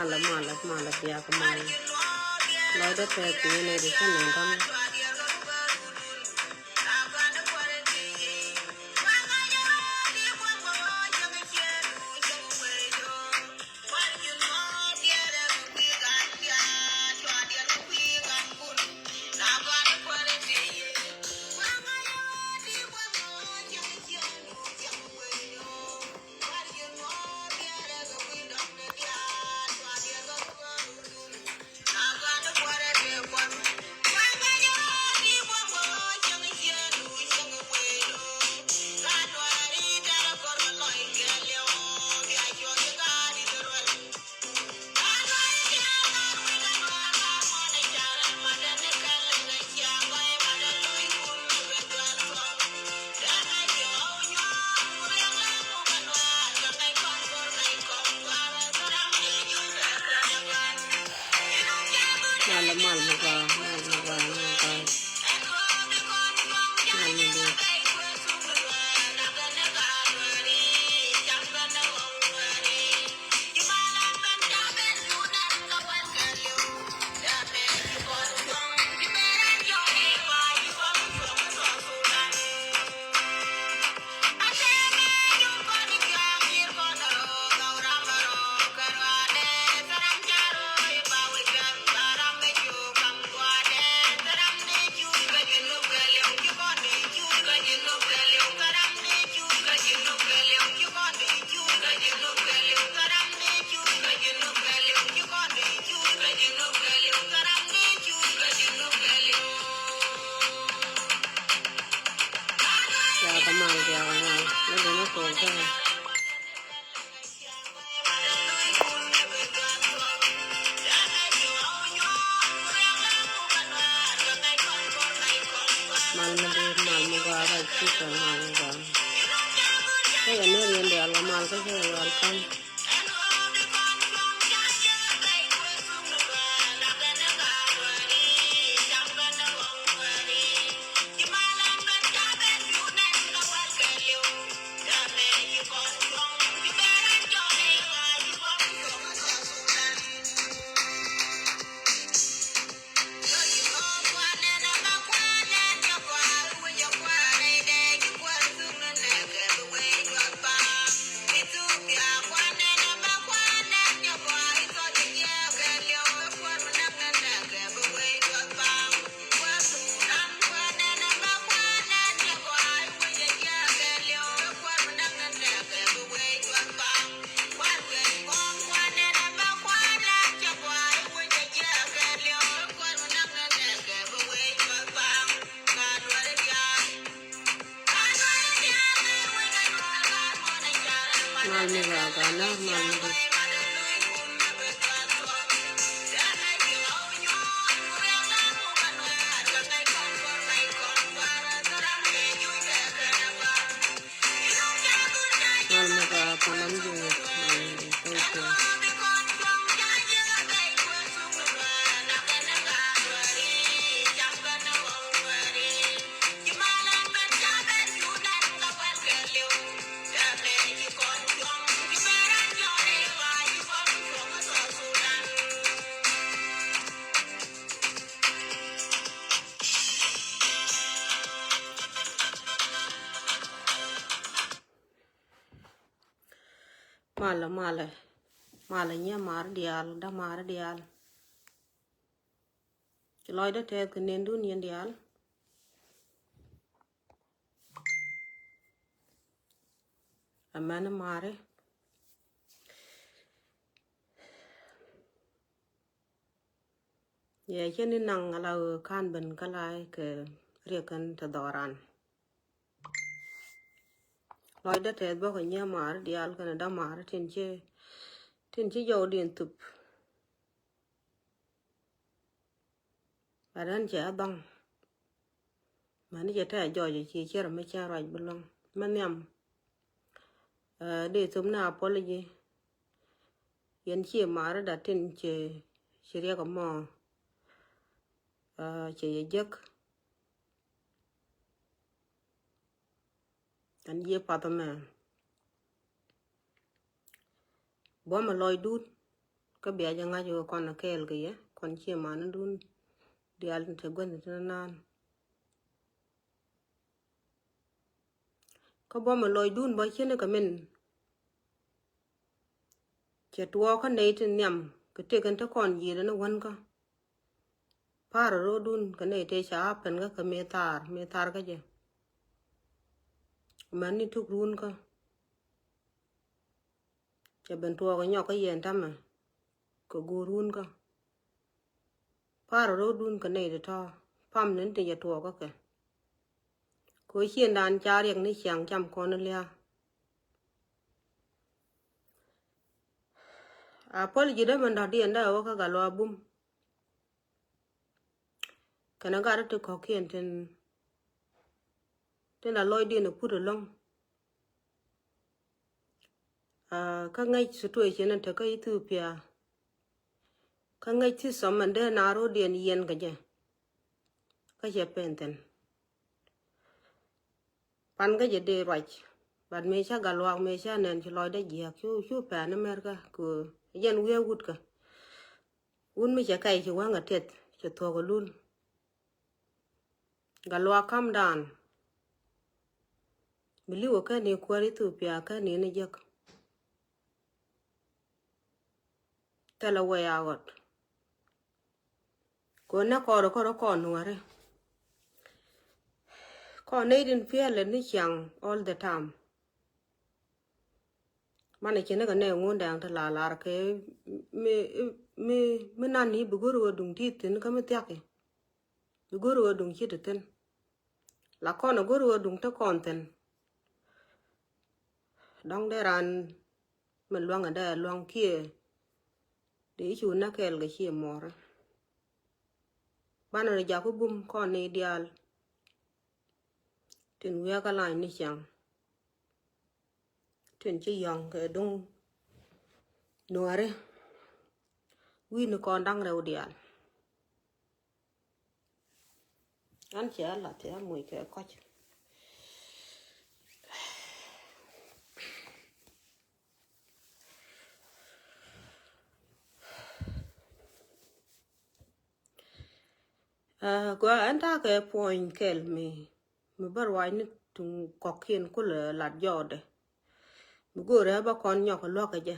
mala biya ka mal lo da te ti ne di ka nan kan mal ma ga cái này nó riêng để làm mal cái là con mal mi va gana mal mi va panam ji mala nya mar dial da mar dial ci loy da te ke nen dun yen dial amana mare ye chen nang la kan ben kalai ke rekan ta doran loy da te bo ke nya mar dial kana da mar tin che yo dien tup aran che adang mani je ta jo je chi cher me cha raj bulong manyam de tum na apology yen chi mar da tin che chiria ko mo che ye jek an ye patama bo ma loy dut cái bia cho ngay cho con là kêu cái á con chia mà nó đun đi ăn thì quên thì nó nan có bao mà lôi đun bao nhiêu nữa cái mình chỉ tua cái này thì nhầm cái tiền cái con gì đó nó quên cơ phá rồi đun cái này thì chả bên cái mê tar cái gì mà đi thuốc đun cơ chỉ bên tua cái nhỏ cái gì anh mà cái gu đun cơ phá rồi đun cái này thì thôi pham đến thì giờ tua cái kì cuối chiên đàn cha riêng ní chẳng chăm con nó lia à poli gì đó mình đặt đi anh đó cái gà loa bum cái nó gà đó tôi có kiên trên là lôi đi nó put along à các ngay số tuổi trên nó cái Ethiopia các ngay thì sống mình đây naro điền yên cái gì penten pan cái gì để rồi bạn mấy cha gà loa mấy cha nên chỉ lôi đấy gì chú pan America cứ yên uya gut cả un mấy cha cái chỉ quăng ở tết chỉ thua cái luôn gà loa calm down biliwo cái này qua Ethiopia cái này nó giặc tell a way out có nó có nuare có này din feel ni chang all the time mana kene ga ne ngon dang ta la ke me nan ni buguru dung ti tin ka me tyake buguru dung chi tin la kono guru dung ta konten dong de ran men luang ada luang kia de chu na kel ga chi mor bana ri ja ko bum ko ne dial tin wi ka lai ni chang tin chi yong ke dung nuare wi ni kon dang rew dial an cha la te mui ke ko ko an ta ke point kel mi bar wa ni tung kokien ko le la jode mi go re ba kon nyok lo ka je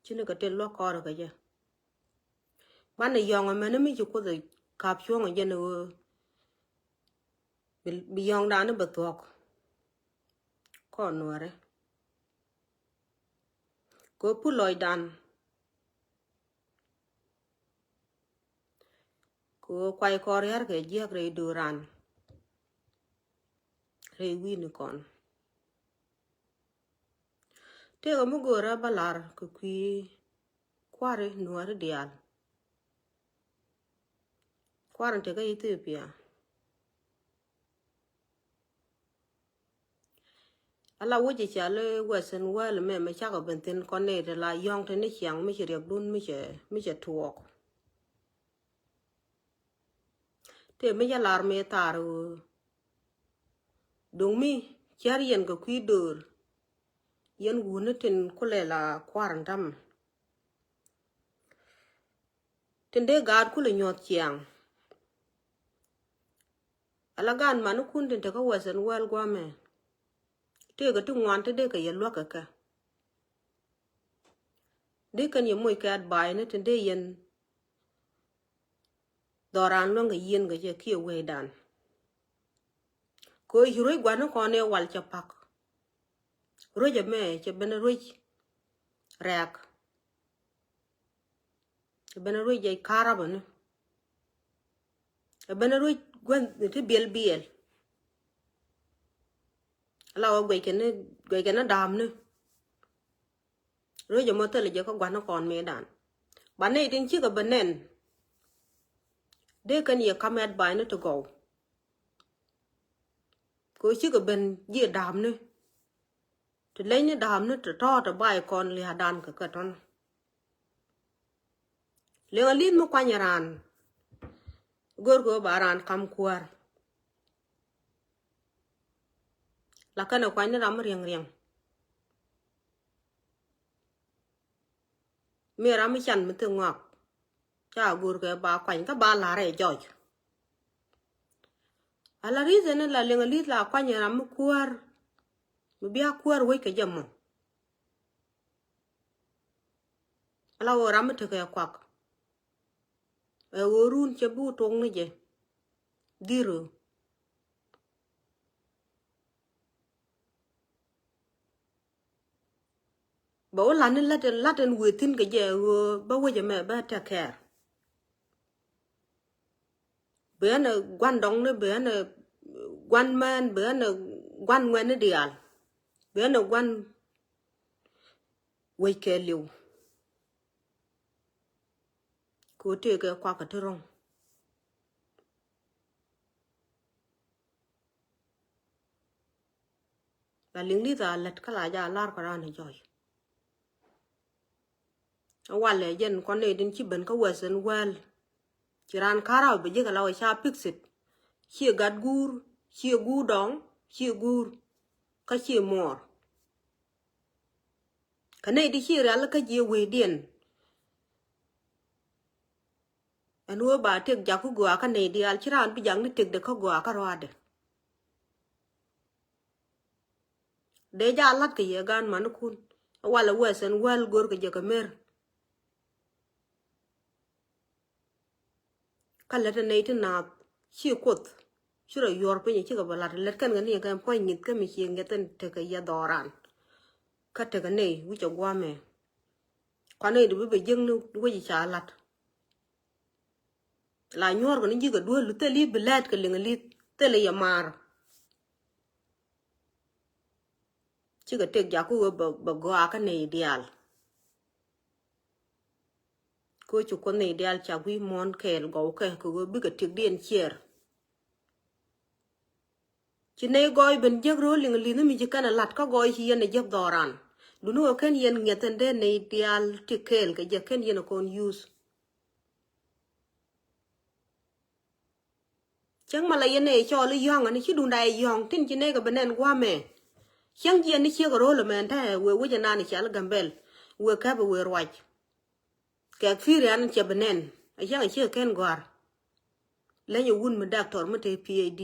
chini ka te lo ko ka je ban yong ma ne mi ko de kapcho nga je no bi yong da ne ba tok ko nuare ko pu loy dan ko kwai kor yar ke je re duran re wi ni kon te ga mu go ra balar ko kwi kware nuare dial kware te ga Ethiopia ala wuji cha le wesen wel me cha ga benten kon ne de la yong te ni chiang mi che riek dun mi che tuok te mi ya lar me taru dung mi char yen ga kwi dur yen wune tin kule la kwarantam tin de gad kule nyot chiang ala gan manu kun tin te ka wesen wel gwa me te ga tu ngwan te de ka yelwa ka de kan ye moy ka bai ne tin de yen doran lo nga yen ga je ki we dan ko hiroi gwa no ko ne wal cha pak roja me che bena roj rak che bena roj jay karaba ne bena roj gwan te biel ala wa gwe ken dam ne roja mo tele je ko gwa no kon me dan bane tin chi ga benen de kan ye kamet bai ne to go ko chi ga ben ye dam ne to le ne dam ne to bai kon le dan ka ton le alin mo kwanyaran gor go baran kam kwar la kana kwany ram rieng mera mi chan mi ngọc cha gur ke ba kwany ka ba la re joj ala reason la lenga lit la kwany ram kuar mi bia kuar we ke jammo ala wo ram te ke kwak e worun che bu tong ni je diru ba wala ni laten wetin ke je ba we je me ba ta care bữa quan đông nó bữa quan man bữa quan nguyên nó dial bữa quan quay kê liu cố tiền cái qua cái thằng là lính đi ra lật cái lá già lar cái ra này rồi quan lệ dân con này đến chỉ bên cái Western Well chỉ ran khara bây giờ cái lao xa pixit chia gạt gur chia gu đóng chia gur cái chia mor cái này đi chia ra là cái gì về điện anh nuôi bà tiếc giá của gua cái này đi al chỉ ran bây giờ đi tiếc được cái gua cái rồi đấy để ra lát cái gì gan mà nó khun wala Western Well gur cái gì cái mer cái lát này thì nạp chia quất chứ rồi Europe như chứ cái lát lát cái này cái point nhít cái mình chia cái tên thì cái gì đòran cái cái này với chỗ qua mẹ quan này đối với dân nu đối với trả lát là nhor cái này chỉ cái đuôi lưỡi tê belad cái lưng lít tê lì yamar chứ cái tiếc giá của bà goa cái này dial cô chú con này dial chả quý món kẹt gấu kẹt cô biết cái tiếc điện chia chỉ này gọi bên giấc rồi lưng lít nó mình chỉ cần là lát có gọi hiền này giấc đòran đúng không cái hiền nghe tên đây này dial tiếc kẹt cái giấc cái hiền nó còn use chẳng mà lại này cho lấy yong anh chứ đun đại yong tin chỉ này cái bên này qua mẹ chẳng gì anh chưa có rồi mà anh thấy we cho nên chỉ là gambel we cả we right cái phi anh chưa bên này anh chẳng chưa kén gwar lấy nhiều quân mà doctor mà thấy PhD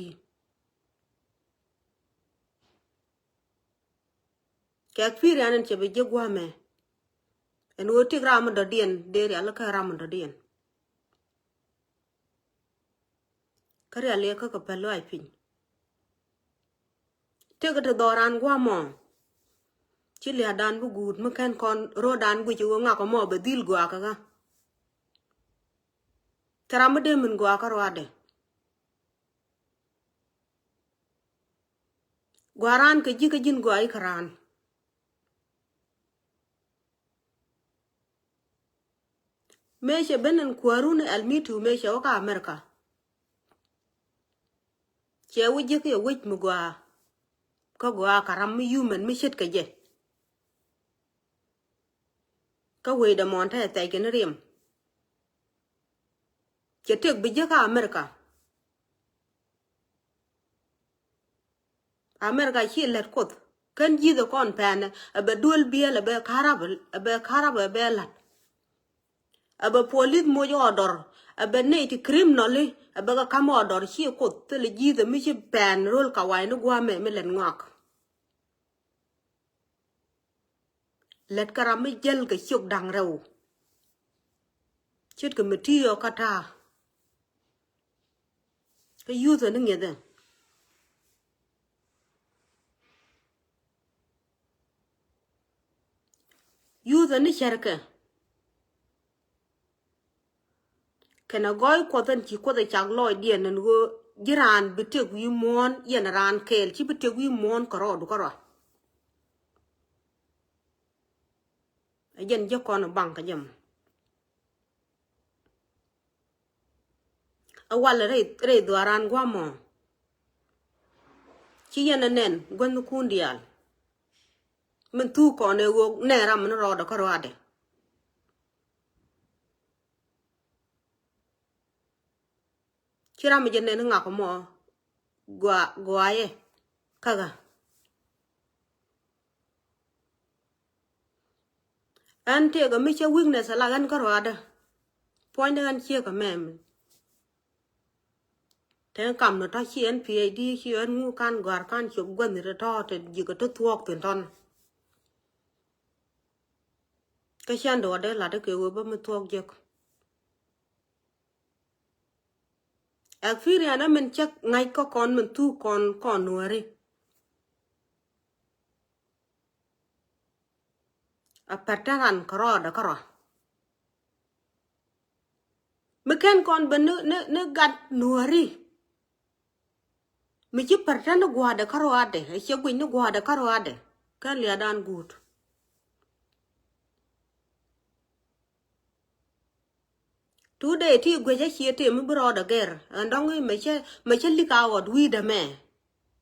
cái phi anh chưa bị giết qua mẹ anh uống tiếc ra mà đợt điên để rồi là cái ra mà đợt điên cái này là cái phần loại pin tiếc cái đồ ran qua mỏ chỉ là đàn bu gud mà kén con ro đàn bu chú ngã có mỏ bị deal qua cả cái mà đem mình qua cái rồi đấy guaran cái gì cái jin guai karan me she benen kwarune almitu me she waka America che wuje ke wuje mu gwa ko gwa karam mi human mi shet ke je ka we da mon ta ta ke rim che tek bi je ka America chi let kot kan ji do kon pan be dul bia le be karab be lat abe polit mo yo odor abe ne ti criminally abe ka kamo odor chi ko tele ji de mi chi ban rol ka wai no gwa me len ngok let karam mi jel ke chuk dang rew chit ke meti yo kata ke yu de ne ngede yu de ni cherke kana goy ko tan ci ko da chak loy dien nan go jiran bitek wi mon yen ran kel ci bitek wi mon ko ro du ko ro ajen je ko no bank jam awal re do ran gwa mo ci yen nen gon ku ndial men tu ko ne go ne ram no ro do ko ro ade Kira mi jenne nga ko mo gwa ye kaga an te ga mi che weakness la gan ka ro ada point an che ka mem ten kam no ta chi en PhD chi en ngu kan gar kan chop gwan ni to te ji ga to thuok ten ton ka chan do de la de ke wo ba mi thuok je Akhiria na men chắc ngay có con mình thu con nuori a pataran karo da karo meken con ben ne gat nuori mi ci patana gwa da karo ade e che gwin gwa da karo ade kan lia dan gut today ti gwe ja chiete mi bro da ger andong me che lika wod wi da me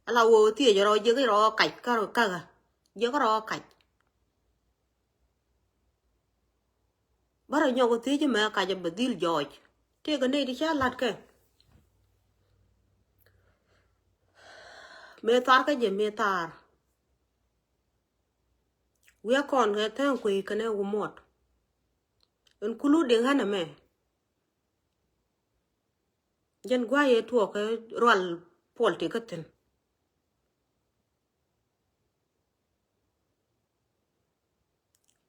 ala wo ti ro je ro kai karo kaga je ro kai bara nyogo ti je me ka je bedil joj te ga ne di cha lat ke me tar ka je me tar we kon ga tan ku ka ne wo mot en kulu de hana me jen gwa ye to ka rol polti ka ten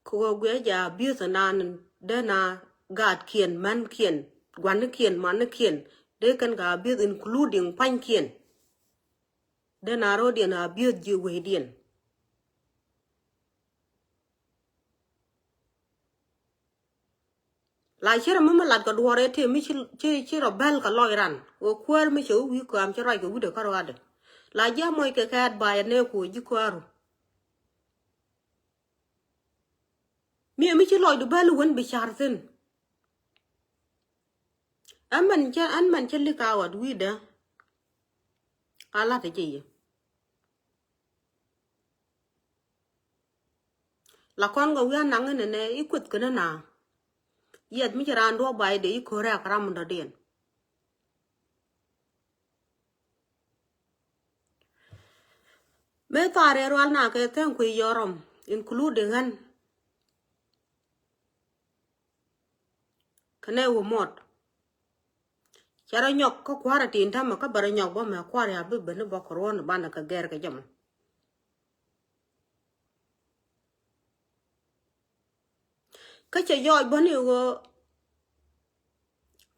ko gwe ja bi sa nan de na gad kien man kien gwan kien man kien de kan ga bi including pan kien de na ro de na bi ji we dien la chera mama lat ka duore te mi chi ro bel ka loiran o kwar mi chu wi ko am chera ko wi de karo ade la ja moy ke ka ba ne ko ji kwaru mi chi loy du bel won bi charten an man che li ka wad wi de ala te ji la kon go wi nang ne ikut kana na yet mi chera ndo bai de ko ra kram ndo den me tare rwal na ke ten ku yorom including han kane wo mot chara nyok ko kwara tin ta ma ka bara nyok bo ma kwara ya bibbe ne bo koron bana ka ger ka jam ka che yoy bo ni go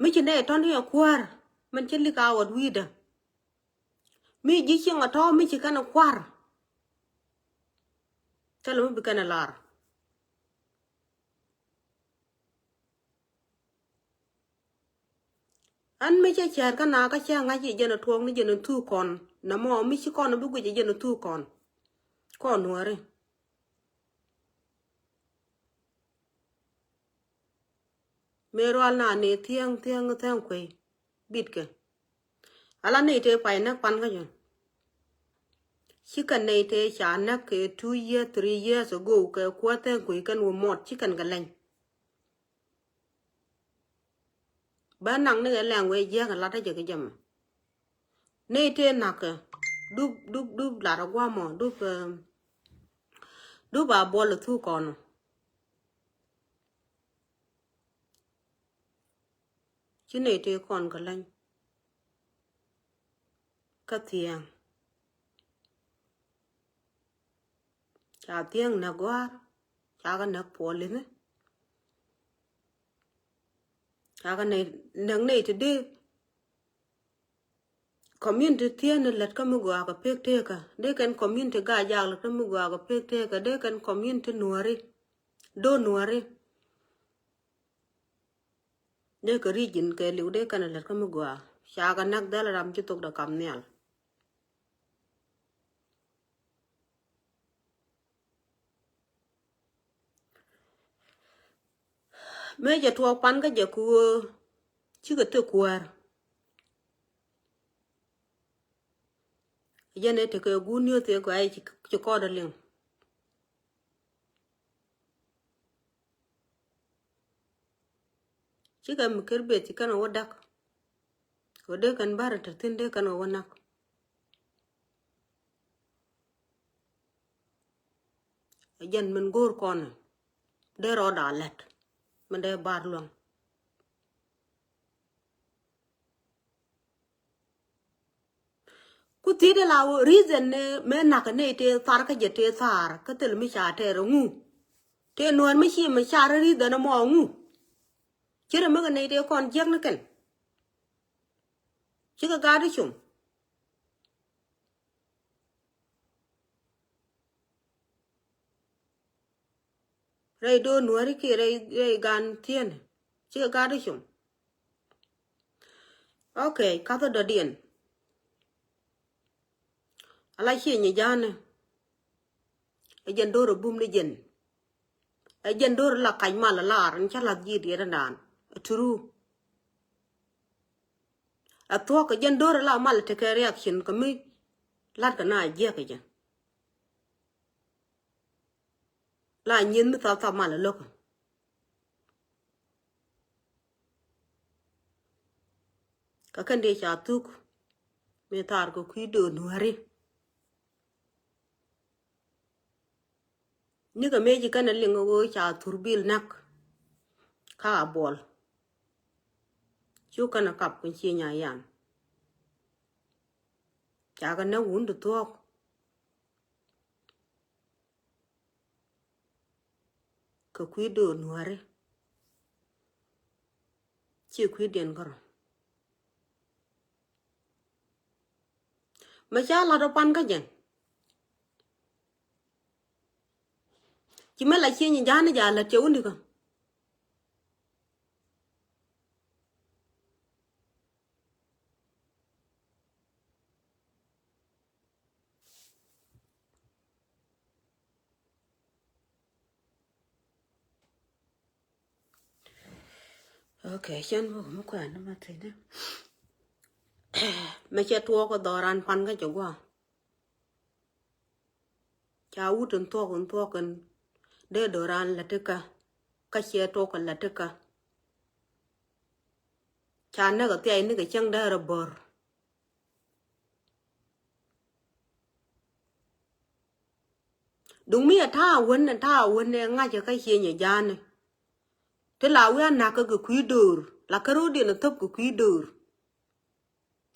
mi chine ton ya kwar man chili ka wad wida mi ji chinga to mi chi kana kwar talo mi bi kana lar an mi che cher kana ka cha nga ji jena tuong ni jena tu kon na mo mi chi kon bu gu jena tu kon ware mero al na ne tiang kwe bit ke ala ne te pai na pan ga yo chicken ne te cha na ke 2 years 3 years ago ke kwa te kwe kan wo mot chicken ga len ba nang ne lang we je ga la ta je ga jam ne te na ke du la ra gwa mo du ba bol tu kon chi ne te kon ga len ka tiang cha tiang na gwa cha ga na po le ne cha ga ne nang ne te de community tiene let ka mu gwa ka pek te ka de kan community ga ja let ka mu gwa ka pek te ka de kan community nuari do nuari de ka region ke liu de kan let ka mu gwa sha ga nak dal ram chi tok da kam nyal me je to pan ga je ku chi ga te kwar je ne te ka gu nyu te ko ai chi ko da ling chi ga mu ker be ti kan wodak ko de kan bar ta tin de kan wonak jen men gor kon để rồi đã lẹt mình để bar luôn ku ti de la reason ne me na ka ne te far ka je te far ka tel mi cha te ngu te nuan mi chi mi cha ri da na mo ngu chira me ka ne te kon jek na ken chi ka ga di chum rei do nuari ki rei gan tien chi ka ga di chum okay ka to da dien ala chi ni jane e jen do ro bum ni jen e jen do la kai ma la ran cha la ji di ran dan true a to ka jen do la mal te ka reaction ka mi lat ka na je ka jen la nyin mi ta mal lo ka ka kan de cha tuk me tar ko ku do nuari ni ka meji kana lingo go cha turbil nak ka bol chu kana kap kun chi nya yan cha ka na un du to ka ku do nuare chi ku den karo ma cha la do pan ka jen chi me la chi ni jana ja la che un di ka okay chen bo mo kwa na ma te ne ma che to ko doran pan ka jo gwa cha u tun to kan de doran la te ka che to ka la te ka cha na ka te ni ka chang da ra bor đúng mi tha won ne nga che ka che nya ja ne thế là we na ka quý dur la ka ro di na thop ko quý dur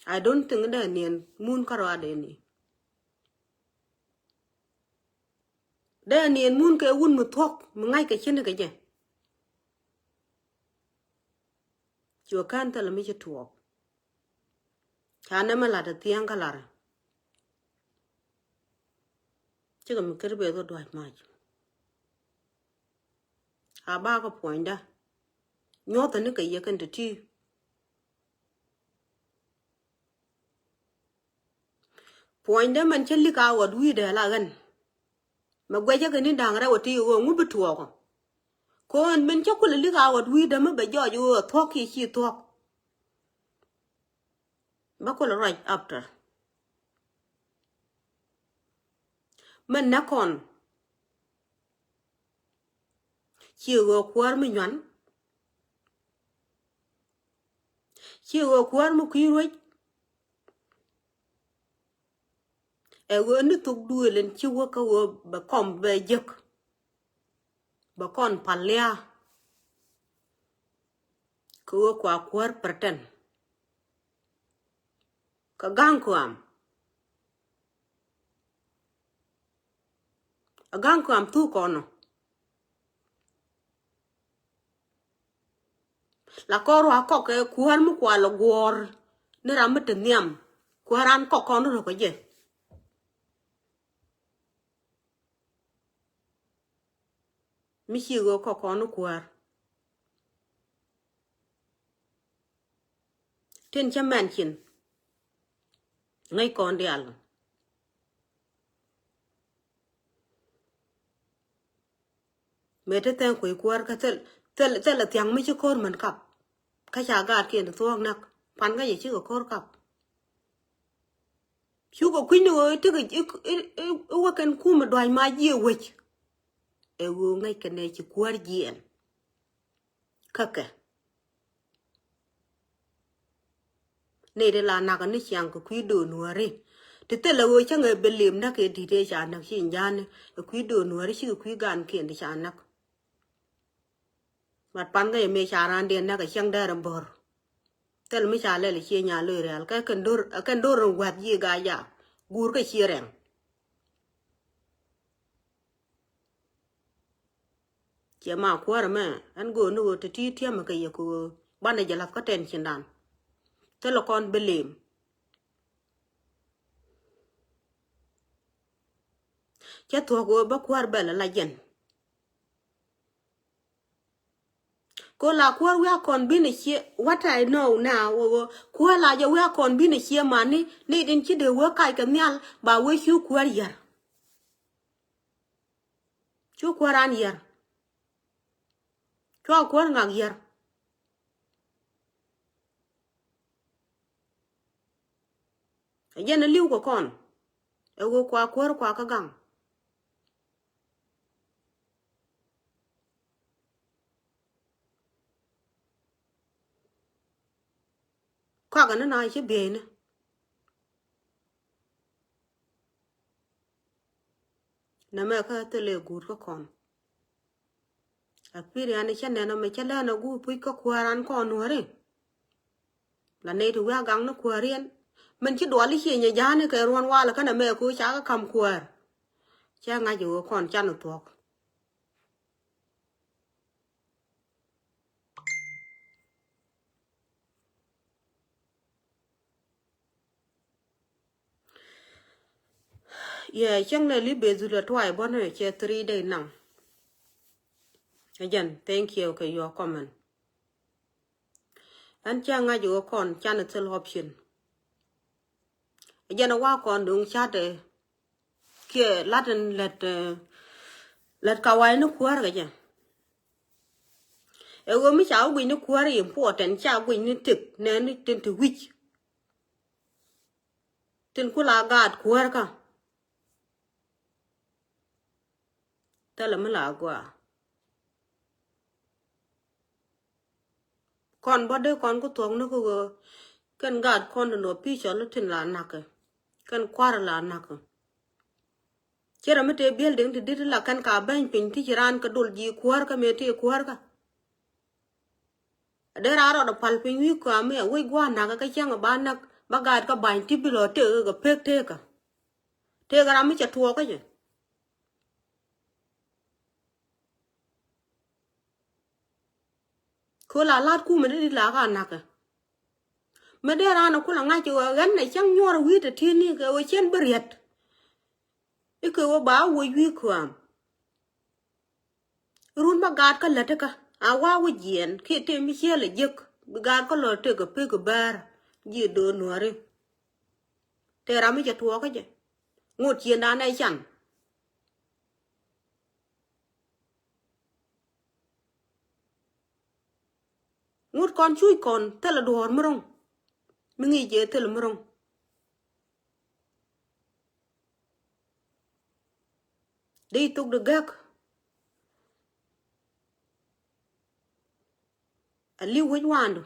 I don't think that nien mun ka ro de ni de nien mun ke un mu thok mu ngai ka chen ka je chu kan ta la mi che thuok cha na ma la da tiang ka la chứ còn mình cái bề tôi đoạt mà à ba cái point đó nhớ tới cái gì cần chi point đó mình chân lý cao ở đuôi để là gần mà quay cho cái nên đàng ra ở ti ở ngũ bự thua không còn mình chắc có lý cao ở đuôi đó mới bây giờ vô thuốc khi thuốc bác có là right after mình nó còn chiều ở quán mình nhắn chiều ở quán một quý rồi ở nước thuộc đuôi lên chiều ở câu bà con về giấc bà con palia câu qua quán pretend ka gang kuam tu kono la koro ko ke kuan mu kwa lo gor ne ram te niam kuaran ko kono ro ko je mi chi go ko kono kuar ten chaman chin ngai kon dial mete ten ko kuar ka tel tiang mi chi kor man kap ka cha ga kien to nak pan ga ye chi ko kor kap chu ko kwin oi te ke wa kan ku ma dwai ma ye wech e wo ngai ka ne chi kuar jien kaka ne de la na ka ni chang ko kwi do nuare te te la wo cha ngai belim na ke di de cha na chin jan ko kwi do nuare chi ko kwi gan kien de cha nak mặt pan cái mê chả ran điền na cái chiang đa ram bor tel mi chả lệ chia nhà lười real cái cần đô rồng quạt gì gà ya gur cái chia rèn chia mà qua rồi mà anh go nu te ti tiêm mà cái gì cô ban này giờ lập cái tên trên đàn thế là con bên liềm chết thua cô bác qua bè là dân cô là qua we con bin here what I know now qua là giờ we con bin here mà ni đến chỉ để we cái nhau bà we chú qua giờ chú qua ran giờ chú qua ngang giờ giờ nó lưu của con cô qua cái găng qua cái nó nói chứ bề nữa nằm ở cái tele gút có con à phía anh ấy chân này nó mới chân là nó gu pui có qua ran con nữa đấy là này thì qua găng nó qua riêng mình chỉ đuổi đi nhà giá này cái ruộng hoa là cái này mẹ cô cháu cái cầm qua cha ngay chỗ còn chăn được thuộc yeah chẳng này lý bề dù là thoại bọn này chơi 3 day nặng again thank you for your comment anh cha ngay chỗ còn chăn được full option again nó qua còn đúng chat để kia lát kawaii nó qua rồi chứ ego mi cháu quỳ nó qua rồi important cháu quỳ nó thực nên nó tên từ which tên của là gạt qua cả ta là mới là qua con bắt đây con có tuồng nó có cần gạt con nó pi cho nó thìn là nặc cần qua là nặc chỉ là mấy cái building thì đi là cần cả bên pin thì chỉ ran cái đồ gì qua cái mấy cái qua cả để ra đó pal pin huy qua mấy quay qua nặc cái chăng ở ban nặc bắt gạt cái bài tiếp bị lọt cái phết thế cả thế cái làm mấy chặt thua cái gì cô là lát cu mình đi lá cả nặc mà để ra nó cũng là ngay chỗ gần này chẳng nhua rồi thì thiên đi cái trên bờ riết cái cái báo vui vui qua run mà gạt cái lật cái qua vui diện khi tìm cái xe là giật gạt cái lật cái pe cái bar gì đồ nữa rồi thế ra mới chặt thua cái gì ngột chiến đá này chẳng ngột con chui con thế là đồ mà rong mình nghĩ gì thế là mà rong đi tục được gác liu hết hoàn rồi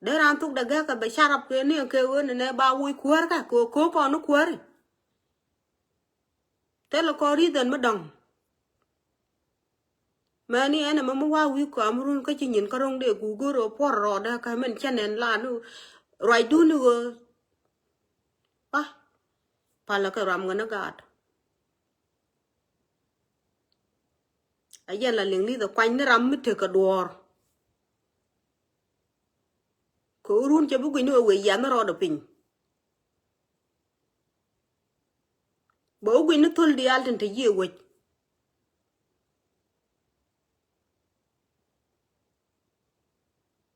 để làm tục được gác cái bài sát up cái này cái này bao vui quá cả cô con nó quá rồi thế là có reason mà đồng mà ni anh mà mua vui quá mà luôn cái chuyện nhìn cái rong để Google rồi bỏ rồi đó cái mình chân nên là nó rồi đun nữa à phải là cái ram cái nó gạt ấy giờ là liền đi từ quanh nó ram mới được cái đùa cô run cho bố quỳnh nó quỳ giá nó rồi được bình bố quỳnh nó thôi đi ăn thì gì vậy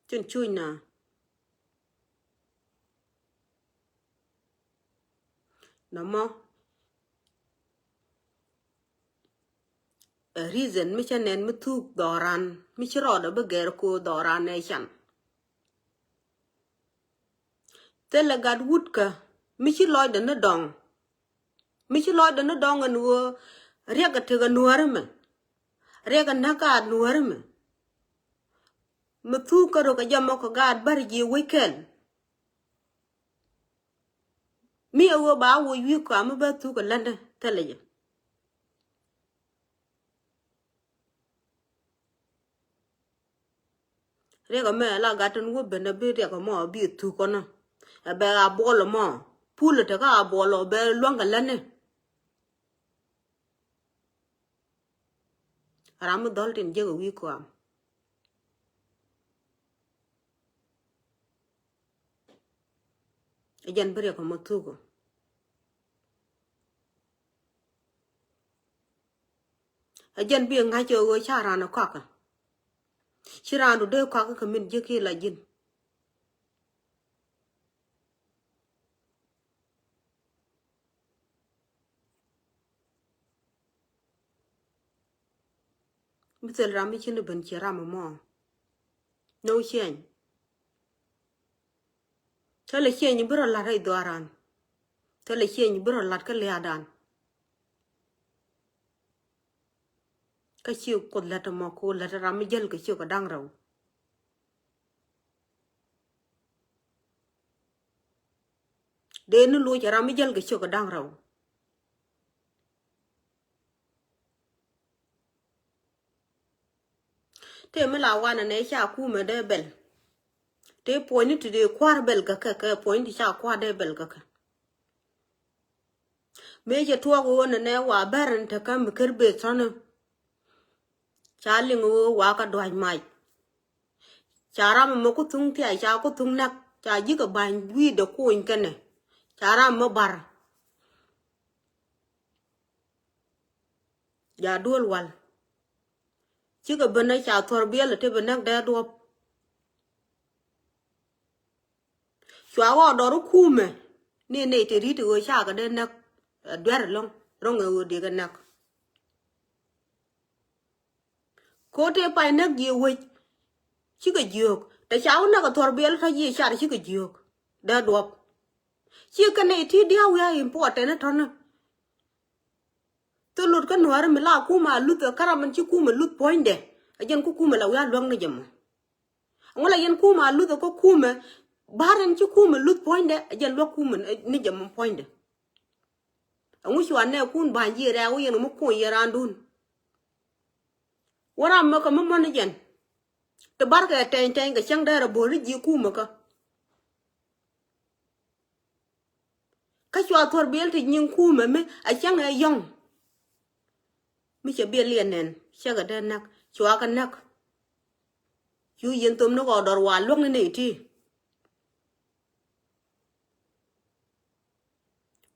chân chui nè nó mò reason mới cho nên mới thu đò ran mới cho rồi đó bây giờ cô đò ran này chẳng thế là gạt vút cả mới chỉ lôi đến nó đòn mới chỉ lôi đến nó đòn ở nuo riêng cái thứ cái nuo rồi mà riêng cái nát cái nuo rồi mà thu cái rồi cái giờ mà cái gạt bari gì weekend mi ở báo vui vui cả mà bắt thu cái lần đó thế là gì rega me la gaten wo bene be rega mo bi tu kono be a bolo mo pule te ka bolo be longa lane ram doltin jego wi ko am jen bere ko mo tugo jen bi nga jo wo chara na kwaka chira do de kwaka ka min je ki la jin misel ram mi chin ben chira mo no chen tele chen bro la rai doaran tele chen bro la ka le adan ka chiu ko la to mo ko la ram mi jel ka chiu ka dang raw de nu lu ram mi jel ka chiu ka dang raw te me la wana ne cha ku me de bel te point ti de kwar bel ka ka point cha kwa de bel ka me je to go ne wa baran ta kam kerbe sono cha lingo wa ka dwaj mai chara mo ku tung ti cha ku tung nak cha ji ka ban wi de ko in kane chara mo bar ya dol wal ci ka bana cha tor biel te banak da do chwa wa do ru kume ne te ri te o cha ka de nak dwer long rong e o de ga nak ko te pa nak ye we ci ka jok te cha na ka tor biel ta ye cha ci ka jok da do ci ka ne ti dia we important na ton to lut ka nuar mi la kuma lut ka man ci kuma lut point de ajen ku kuma la wa long na jam ngala yen kuma lut ko kuma baran ci kuma lut point de ajen lo kuma ni jam point de ngu shwa ne kun ba ji ra wo yen mu ko yerandun wara ma ka mo na jen te barka ten ten ga chang da ra bo ri ji kuma ka shwa tor bel ti nyin kuma me a chang e yong mi che bel yen nen cha ga da nak chwa ka nak yu yen tum no go dor wa long ne ti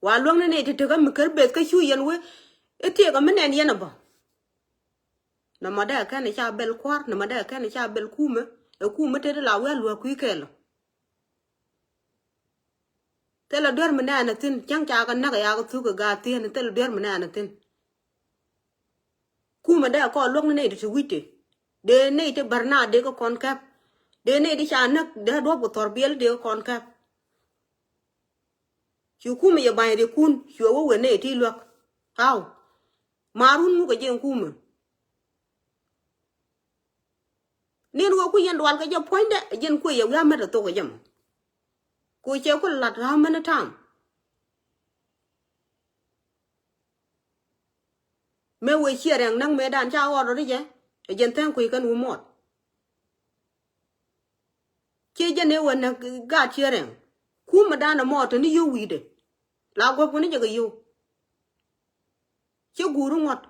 wa long ne ti te ga mi ker bet ka shu yen we e ti ga me nen yen ba na ma da ka ne cha bel kwar na ma da ka ne cha bel kuma e kuma te la wa lu ku ke lo te la dor me na tin chang cha ka na ya ga tu ga ti ne te la dor me na tin kuma da ko long ne ti wi te de ne te barna de ko kon kap de ne di cha nak de do ko tor biel de kon kap chu kuma ya bai de kun chu wo we ne ti lok haw marun mu ga jen kuma nen wo ku yen dwal ka je point de jen ku ya ga ma to ko jam ku che ko lat ha mana tam me we chere nang me dan cha wo ro je jen tan ku kan u mot che je ne wo na ga chere ku ma dan mot ni yu wi de la go ku ni je ga yu che guru ngot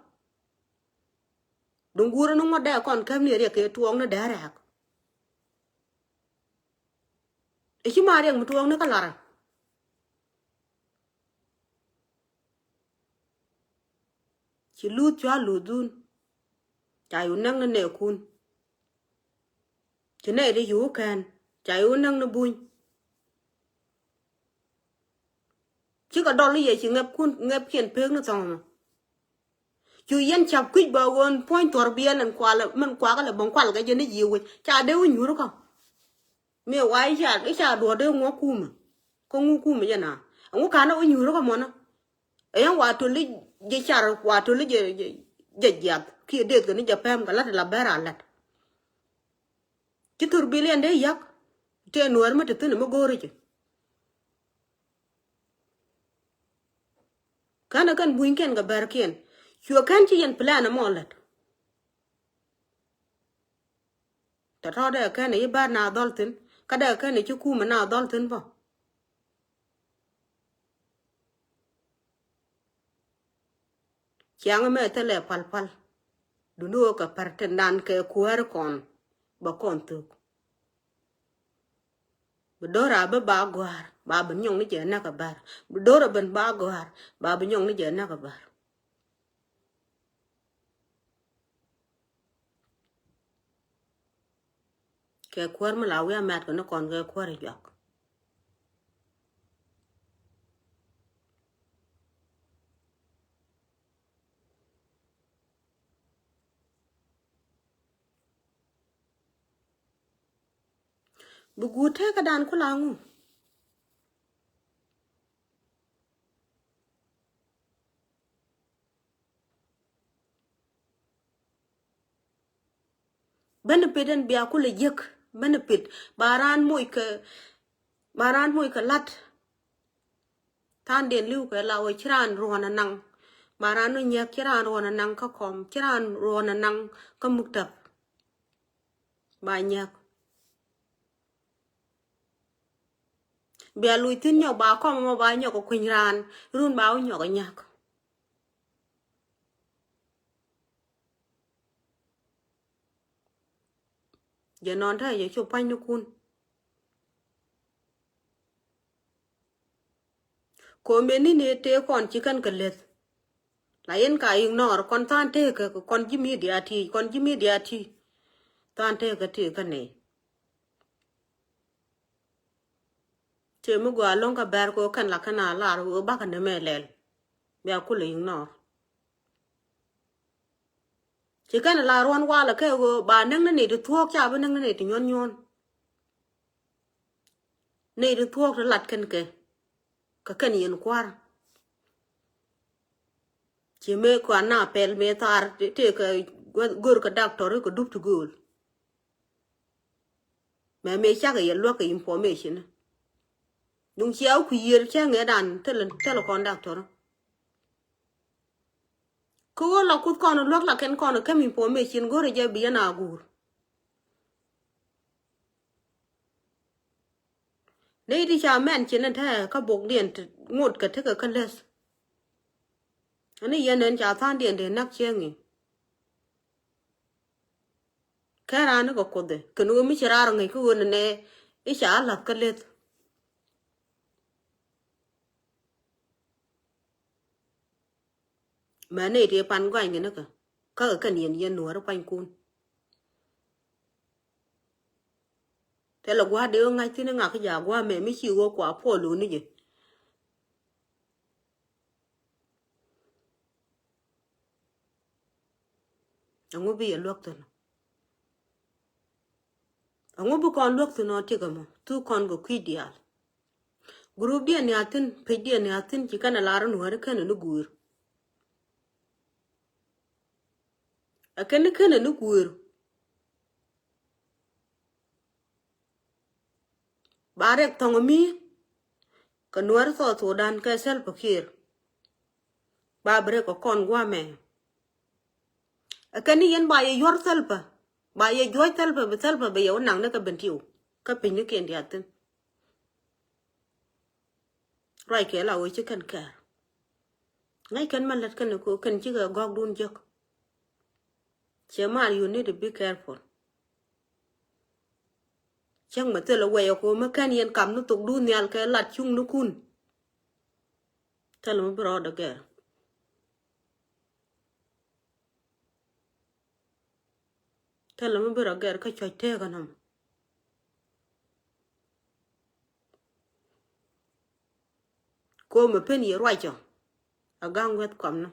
dung guru no ngot da kon kam ni re ke tuong na da ra e chi ma re mu tuong na ka lara chi lu cha lu dun cha yu nang na ne kun che ne de yu kan cha yu nang na bun chi ka do li ye chi ngap kun ngap kien pek na song chu yen chap kuj ba won point tor biel an kwala man kwa ka le bon kwal ga je ne yi we cha de wu nyuru ko me wai cha ke cha do de ngo kuma ko ngu kuma ya na ngu ka na wu nyuru ko mo na e yan wa to li je char wa to li je ya ki de ko ni je pem ka la bera la ki tur biel en de yak te nuar ma te ne mo gore je kana kan buin ken ga ber ken chu kan chi yen plan mo la ta tho de ka ne ba na dol tin ka de ka ne chu ku ma na dol tin bo chiang me te le pal pal du no ka par ten nan ke kuar kon ba kon tu bu dora ba gwar ba ben nyong ni je na ka bar bu dora ben ba gwar ba ben nyong ni je na ka bar ke kuar ma la we mat ko no kon ke kuar yok bu gu te ka dan ku la ngu benefit en bia ku le yek benefit baran moy ka lat tan den liu ka la o chiran ro na nang baran no nya chiran ro na nang ka kom chiran ro na nang ka muktab ba nya bia lui tin nhỏ ba kom mo ba nhỏ ko kun ran run ba nhỏ ka nya je non tha ye chu pan nu kun ko meni ne te kon chi kan ka let la yen ka ignore kon tan te ka kon ji media ti tan te ka ti ka ne che mu gwa long ka ber ko kan la kana la ro ba kan me lel bia ku le ignore chỉ cái là ron qua là cái bà nâng nó này được thuốc cha bên nâng nó này thì nhon nhon này được thuốc nó lặt cái nhìn qua chỉ mê qua na pel mê tar thì cái gөр cái doctor cái đúc tu gul mà mê chắc cái luộc cái information đúng chiếu khuya chắc nghe đàn thế là con doctor cô là cút con luộc là cái con cái information gөр giờ bị na gur đây đi cha men chỉ nên thế các buộc điện ngột cái thế cái less anh ấy nên cha than điện để nắc chiêng cái ra nó có cột đấy cái nuôi mới ra rồi ngày cứ gần này ít chả là cái lết mà này thì pan quanh cái nó cả các cái niên yên núa nó quanh cun thế là qua đứa ngay thì nó ngạc cái giả qua mẹ mới chịu qua quả phô luôn nữa gì ông có bị luộc rồi ông có bu con luộc rồi nó thì cái mà tu con có quy đi à group dia ni atin pe dia ni atin chỉ cần là ran nuo cái nó guur a cái nó guur barek thong mi cái nuo so dan cái sel pakir ba bre có con qua mẹ a cái ni yen ba ye yor selpa ba ye joy selpa be yo nang na ka bentiu ka pin ni ken dia tin rai ke la o chi kan ka ngay kan man lat kan ko kan chi ga gog dun jok chema you need to be careful chẳng mà tớ quay ko mà kan yen kam no tok dun yal ka lat chung no kun tell me bro da ke tell me bro ga ka choy te ga nam ko mà pen ye roi cho a gang wet kam no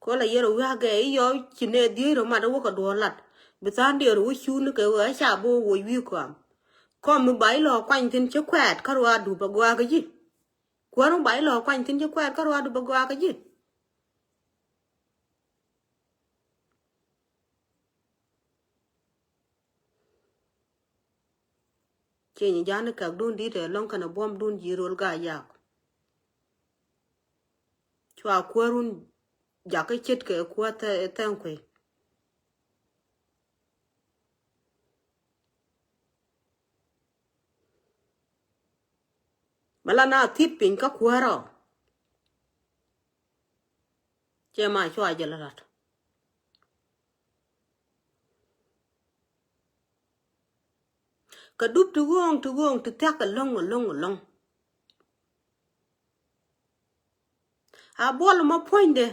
ko la yero wa ga yo chine di ro ma do ko do lat bisan de ro chu no ke wa cha bo wo wi kwam ko mu bai lo kwanh tin che kwat ka ro du ba gwa ga ji ko ro bai lo kwanh tin che kwat ka ro du ba gwa ga ji che ni jana ka dun di de long kana bom dun ji rol ga ya chwa ko run ja cái chết cái qua tan quê mala na thip pin ka kwaro che ma chwa jalalat ka dup tu gong tu tak long a bol ma poinde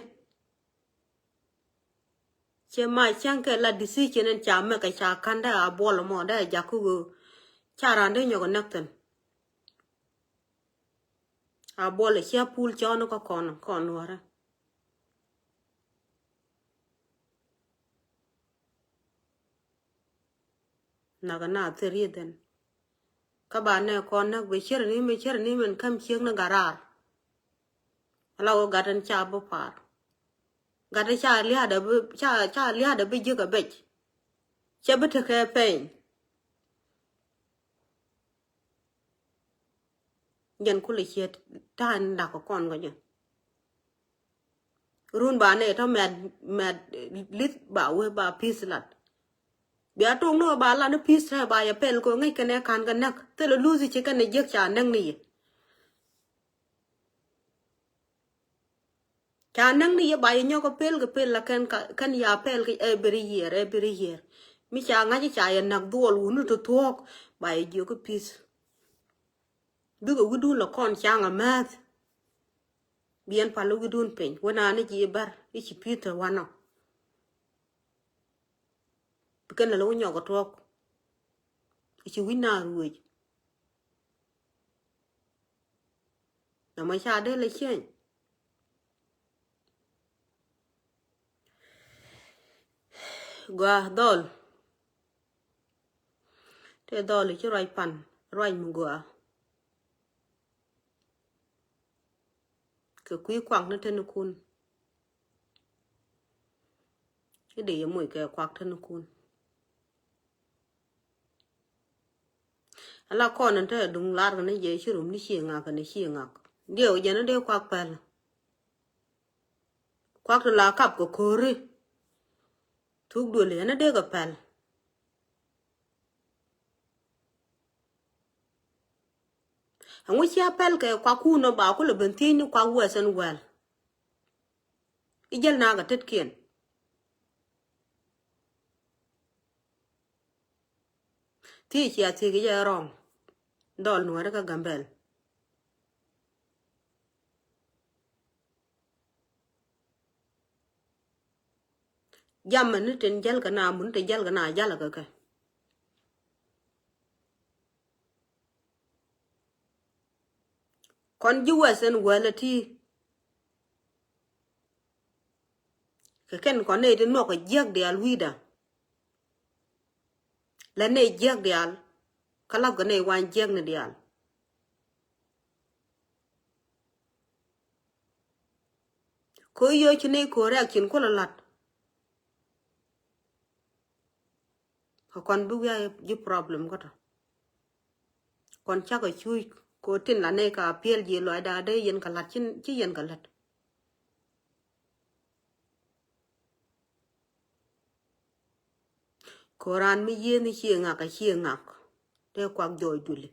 che ma chang ke la decision en cha me ka cha kanda a bol mo da ja ku cha rande nyogo nakten a bol che pul chono ka kon wara naga na teriden ka ba ne kon nak be cher ni men kam chieng na garar ala o gadan cha bo par gada cha lia da be jiga bech che bete ke pen yen kule chet tan da ko kon go je run ba ne to med lit ba we ba pislat bia tong no ba la no pis ra ba ya pel ko ngai kane kan kan nak te lo luzi che kan ne jek cha nang ni cha nang ni ba ya nyo ko pel la kan ya pel ke every year mi cha nga cha ya nak duol unu to tok ba ya jo ko pis du go gudu lo kon cha nga mat bien pa lo gudun pen wona ne ji bar ichi pita wano kan lo nyo ko tok ichi wina ruoj na ma cha de le chen gwa dol te dol chi roi pan roi mu gwa ke quy quang nó tên kun cái để mũi cái quạc tên kun ala con nó thế đúng lát cái này dễ chứ đúng đi xiềng ngạc cái này xiềng ngạc điều giờ nó đều quạc bèn quạc là cặp của cô ri thuốc đuổi liền nó đều gặp bèn anh ấy chia pel cái quạc cu nó bảo có là bên thiên nó quạc vừa sân well ý dân nào cái tết kiển thì chia thì cái giờ rong đòn nuôi cái gambel jam nó trên jal cái nào muốn trên jal cái nào jal là cái còn US and well thì cái ken con này đến nó cái giặc để alwi da là này giặc để al kalap cái này quan giặc này để al ko yo chi này ko ra kin ko la lat con bu ya ji problem ko ta con chắc cái chui ko tin là này cả piel gì loại đa đây yen cả lạt chứ yen cả lạt Koran mi yen ni chi ngak te kwak joy duli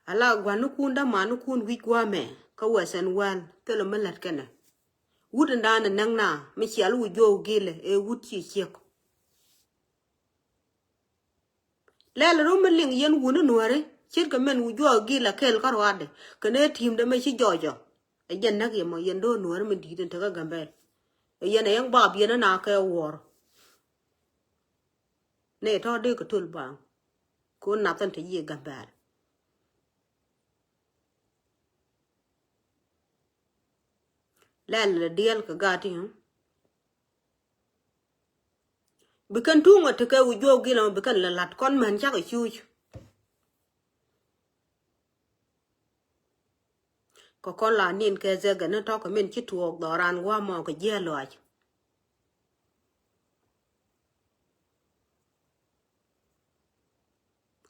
ala gwanu kunda manu kun wi kwa me ka wasan wan te lo malat kana wudan da nan na mi chi alu jo gile e wut chi chek lele ro meling yen wunu nuare chir ka men wu jo gila kel karwade kane tim de me chi jojo e jen nak yemo yen do nuare men di den ta ga gambel e yen yang bab yen na ka wor ne to de ko tul bang ko na tan te yi gambel lele dial ka gati bikan tunga te ka wu jo gila bikan la lat kon man cha ka chu ko kon la nin ke ze ga na to ka men chi tuok do ran wa mo ka je loj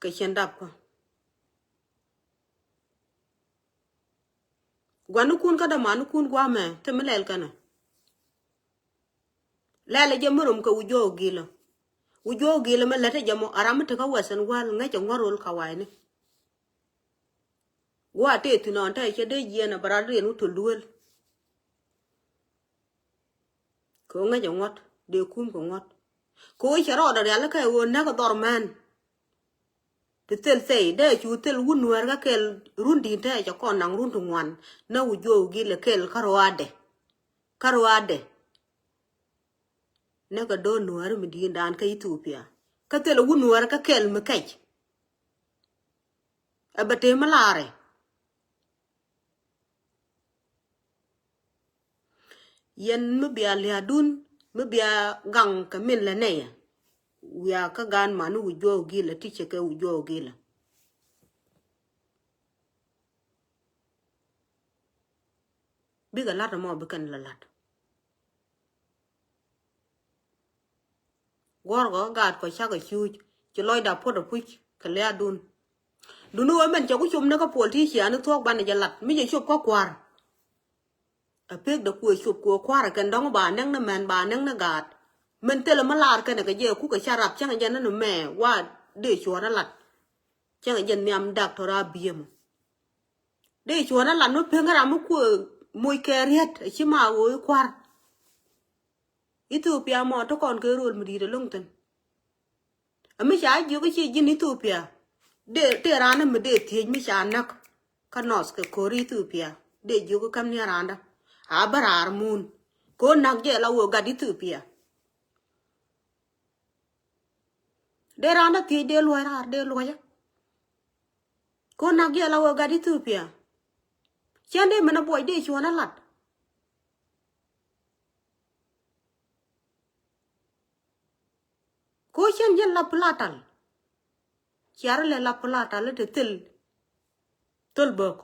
ka chen dap ko gwanu kun ka da manu kun gwa me te melel kana lele je murum ka wu jo gila ujo gila ma lete jamo aram te ka wasan wal nga cha ngorol kawai ne wa te tinon ta che de yena barade nu to luel ko nga cha ngot de kum ko ngot ko che ro da la ka won na ko dorman te tel sei de chu tel wunwer ka kel rundi ta cha kon nang run tu ngwan na ujo gila kel karwade na ka do nuar mi di dan ka Ethiopia ka tel wunwer ka kel me kai abate malare yen mi bia le adun mi bia gang ka min la ne ya ka gan manu ujo gila tiche ka ujo gila biga lat mo bikan la lat gorgo gad ko chaga chuj ci loy da podo puch ka le adun dunu o men chagu chum na ka politician tok ban ja lat mi je chup ko kwar a pek da ku chup ko kwar kan dong ba nang na man ba nang na gad men tele malar kan ka je ku ka sharap changa ja na me wa de chora lat changa ja nyam doctor abiem de chora lat no pengara mu ku moy keriet chi ma wo kwar Ethiopia mo to kon ke rul mi de longten ami cha ju ko chi jin Ethiopia de te rana mi de tie mi cha nak ka nos ke kori Ethiopia de ju ko kam ni randa a barar mun ko nak je la wo ga Ethiopia de randa tie de lo rar de lo ya ko nak je la wo ga Ethiopia chen de mena boy de chona lat ko chen je la platal chiar le la platal le tel tol bok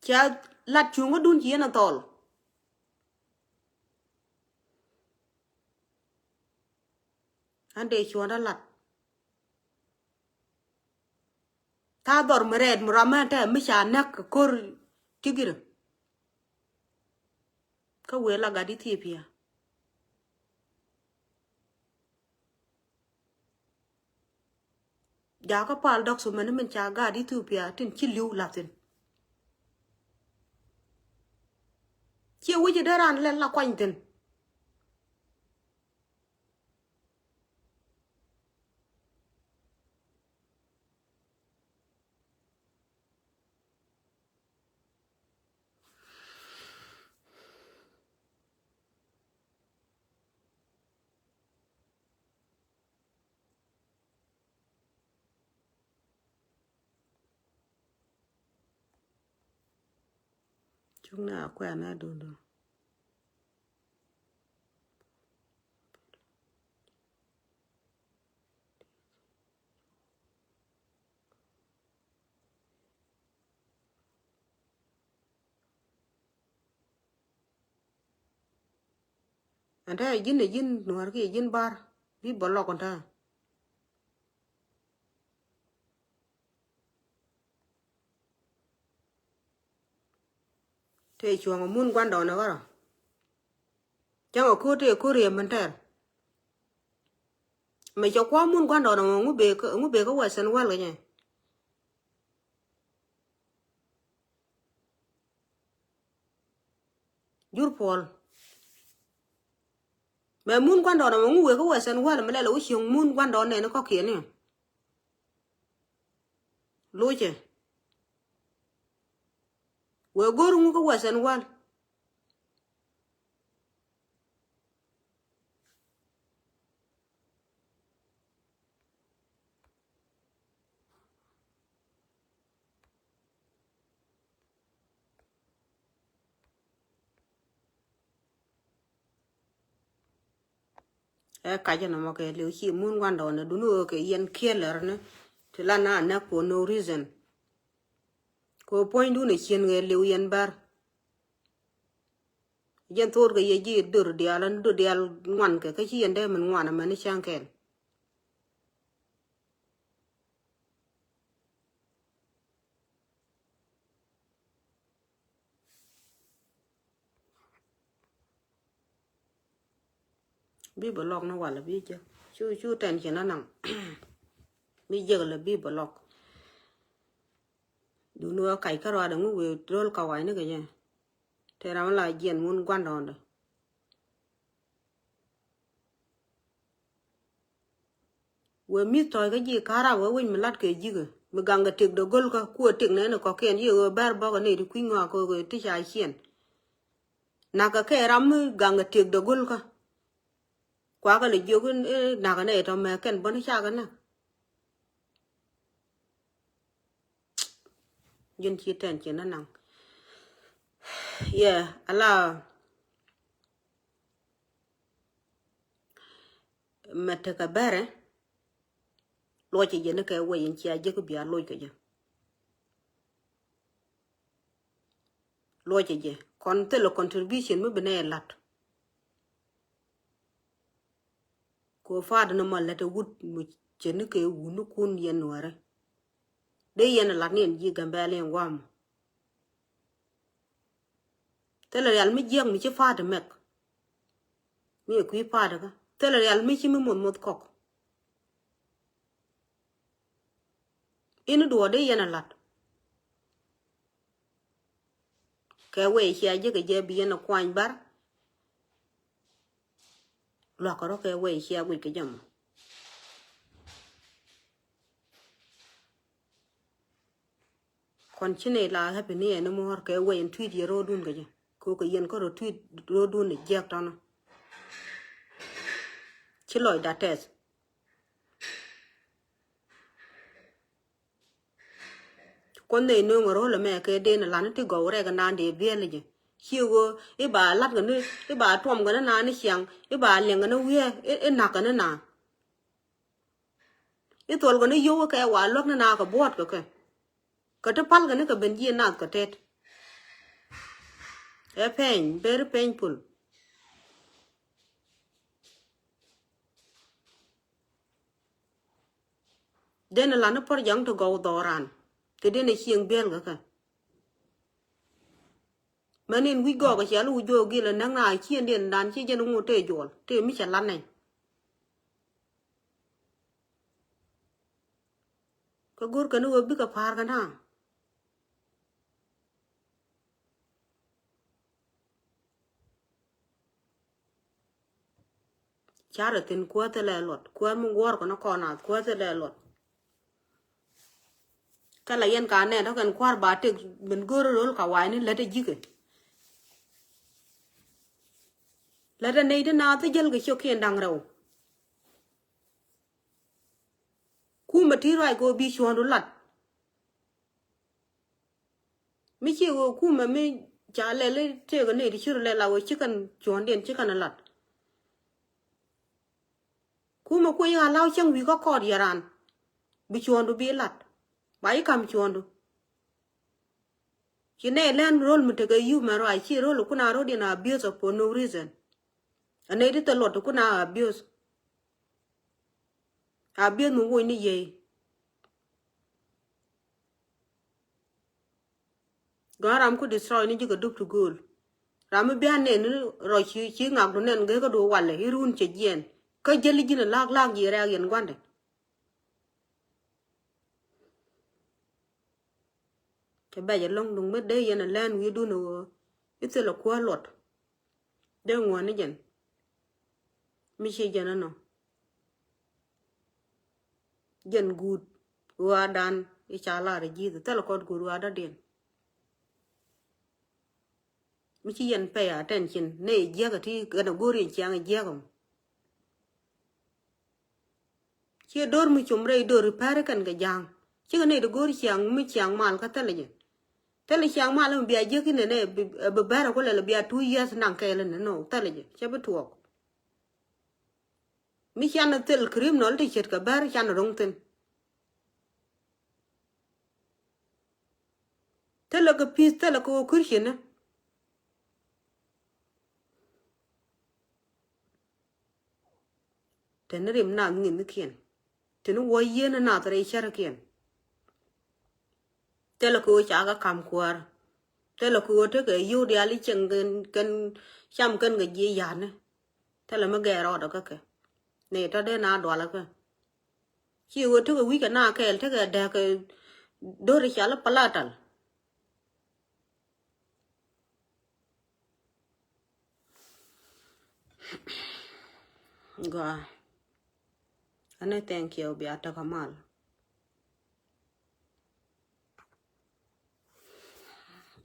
cha lat chungo dun chi na tol ande chona lat ta dor meret murama ta mi cha nak kor tigir ka we la ga Ethiopia ja ka pal dok so man men cha ga Ethiopia tin chi liu la tin chi wi je daran le la kwany tin chung na kwa na do do ande jin nuar ki jin bar bi bolo kon ta te chuang mun kwan do na wara chang ko te ko re man ta me cho kwa mun kwan do na ngu be ko wasan wal ga jur pol me mun kwan do na ngu we ko wasan wal me le lo xiong mun kwan do ne no ko kien ne lo che we gor ngu ko wasan wal e ka ja no ke le chi mun kwan do na du no ke yen kieler ne te la na for no reason ko point du ne chien ge le yen bar yen tor ge ye ji dur dialan dur dial ngwan ke chi yen de man ngwan ma ni chang ken bi block nó wala bi je chu tension na nang mi je la bi block du no kai ka ra da ngu we rol ka wai ne ga je te ra la jen mun gwan don da we mi toy ga ji kara we win mi lat ke ji ga mi ganga tek do gol ka ku tek ne no ko ken ye bar bo ga ne di ku nga ko ti cha chen na ka ke ram ganga tek do gol ka quá cái lịch vô cái nào cái này thôi mà cần bắn xa cái nào dân chia tiền chỉ nó nặng yeah ala mà thật cả bé đấy lôi chỉ dân cái quay in chia chứ cái bia lôi cái gì lôi chỉ gì còn tên là contribution mới bên này lặt cô pha nó mà là cái wood một chân cái wood nó cuốn yên nữa đấy đây yên là nên gì gần bé lên quam thế là real mới giang mới chứ pha được mẹ mới quý pha được thế là real mới chỉ mới một cọc in đùa đây yên là lặt cái quay xe chứ cái gì bị nó quanh bar lo có đó cái quay xe quay cái gì còn trên này là happy này nó mua cái quay in tweet gì rồi đun cái gì cô cái yên có rồi tweet rồi đun để giặc đó nó chỉ lỗi đã test con này nó ngồi là mẹ cái đen là nó thì gấu ra cái nan để về là gì chiều go cái bà lát cái nó cái bà tuom cái nó nan nó xiang cái bà liền cái nó về cái nạc cái nó nà cái tuol cái nó vô cái quả lót nó nà cái bọt cái thứ pal cái nó cái bên gì nát cái tết cái pain very painful đen là nó phải giống to gấu đỏ ran thế đen này xiang bel cái mà nên quý gò cái chả lu vô kia là năng này chiên điện đàn chi cho nó ngồi tê dồn tê mới chả lăn này cái gối cái nó biết cái phar cái nào chả được tiền qua thế là luật qua mông gor của nó còn nào qua thế là luật cái là yên cả này nó cần qua bà tiệc mình gối rồi cả vài nên lấy cái gì cái lấy ra này đó nào tới dân cái chỗ kia đang đâu cú mà thi rồi cô bị chuồn rồi lật mấy chiều cú mà mấy trả lại lấy chơi cái này thì chưa lại là chỉ cần chuồn điện chỉ cần là lật cú mà quay hà lao chẳng vì có cọt gì ran bị chuồn rồi bị lật bảy cầm chuồn rồi chỉ này lên roll mình thấy cái yêu mà rồi chỉ roll cũng nào rồi đi nào abuse for no reason anh ấy đi tới lọt cũng nào abuse muốn quên đi gì gõ ram có destroy nên chỉ có đục to goal ram bị anh nên rồi chỉ ngọc nó nên cái đồ quản là hirun chỉ diện cái jelly gì là lag gì ra hiện quan đấy cái bây giờ long đúng mấy đây giờ là lên we do no ít là quá lọt đây ngoài này dân mi chỉ dân nó dân good qua đan cái chả là gì đó là con good qua đó điền mi chỉ dân pay attention này giờ cái thì cái nó gori chang giờ không chỉ đôi mi chum rei đôi repair cái giang chỉ cái này nó gori chang mi chang mal cái tele gì tele chang mal là bia giờ cái này bề bề có là bia 2 years nang cái là nó tele gì chỉ biết thuộc mi chăn nó tel cream nó thì chết cả bè chăn nó rong tên thế là cái piece thế là cái cushion á thế nó điểm nào nhìn nó khiển thế nó quay yên nó nào tới chả khiển thế là cái chả cái cầm quạt thế là cái cái yêu đi ali chừng cần chăm cần cái gì vậy nè thế là mới ghé rồi đó cái này ta đây na đó là cái chỉ có thứ cái weekend na cái thế cái đẹp cái đôi khi là palatal go anh thank you bị ata kamal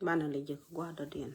bana lije kwa da din